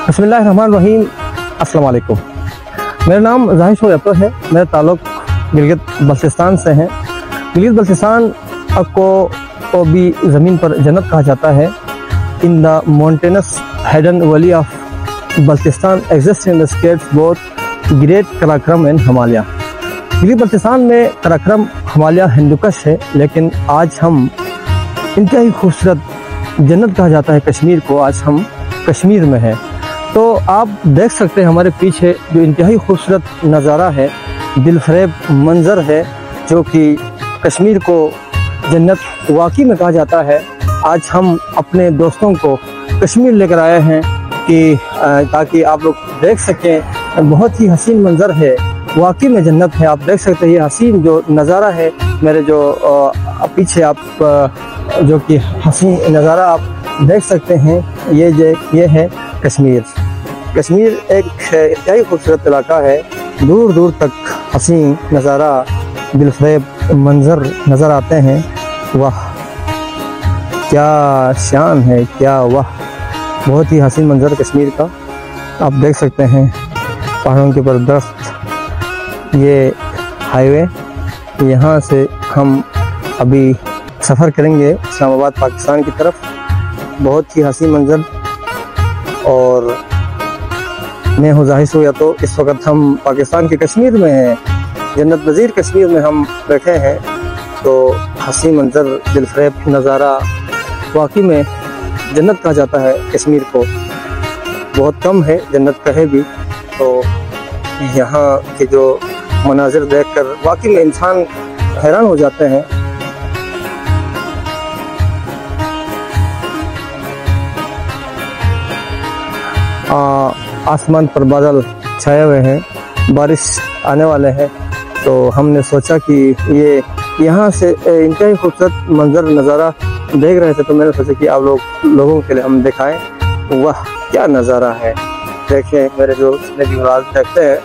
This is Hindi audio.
बिस्मिल्लाहिर्रहमानिर्रहीम। अस्सलाम वालेकुम। मेरा नाम ज़ाहिर शोयतो है। मेरा ताल्लुक़ गिलगित बल्तिस्तान से है। गिलगित बल्तिस्तान को भी ज़मीन पर जन्नत कहा जाता है। In the mountainous hidden valley of Baltistan exist in the states both great Karakoram and Himalaya. Gilgit Baltistan में कराक्रम, हिमालय, हिंदुकुश है, लेकिन आज हम इंतहाई खूबसूरत जन्नत कहा जाता है कश्मीर को। आज हम कश्मीर में है। तो आप देख सकते हैं हमारे पीछे जो इंतहाई खूबसूरत नज़ारा है, दिलफरेब मंज़र है, जो कि कश्मीर को जन्नत वाकई में कहा जाता है। आज हम अपने दोस्तों को कश्मीर लेकर आए हैं कि ताकि आप लोग देख सकें। बहुत ही हसीन मंज़र है, वाकई में जन्नत है। आप देख सकते हैं ये हसीन जो नज़ारा है मेरे जो पीछे आप जो कि हसीन नज़ारा आप देख सकते हैं। ये है कश्मीर। कश्मीर एक इंतहाई खूबसूरत इलाका है। दूर दूर तक हसीन नज़ारा, दिलफरेब मंज़र नज़र आते हैं। वाह क्या शान है, क्या वाह, बहुत ही हसीन मंज़र कश्मीर का। आप देख सकते हैं पहाड़ों के ऊपर दरख्त, ये हाईवे, यहाँ से हम अभी सफ़र करेंगे इस्लामाबाद पाकिस्तान की तरफ। बहुत ही हसीन मंज़र। और मैं हूँ ज़ाहिर शोयतो। इस वक्त हम पाकिस्तान के कश्मीर में हैं, जन्नत नज़ीर कश्मीर में हम बैठे हैं। तो हसीन मंज़र, दिलफरेब नज़ारा, वाकई में जन्नत कहा जाता है कश्मीर को। बहुत कम है जन्नत कहे भी। तो यहाँ के जो मनाजिर देखकर वाकई में इंसान हैरान हो जाते हैं। आसमान पर बादल छाए हुए हैं, बारिश आने वाले हैं। तो हमने सोचा कि ये यहाँ से इंतहाई खूबसूरत मंजर नज़ारा देख रहे थे, तो मैंने सोचा कि आप लोगों के लिए हम दिखाएं। वाह क्या नज़ारा है, देखें मेरे जो जितने भी मुलाज़िम देखते हैं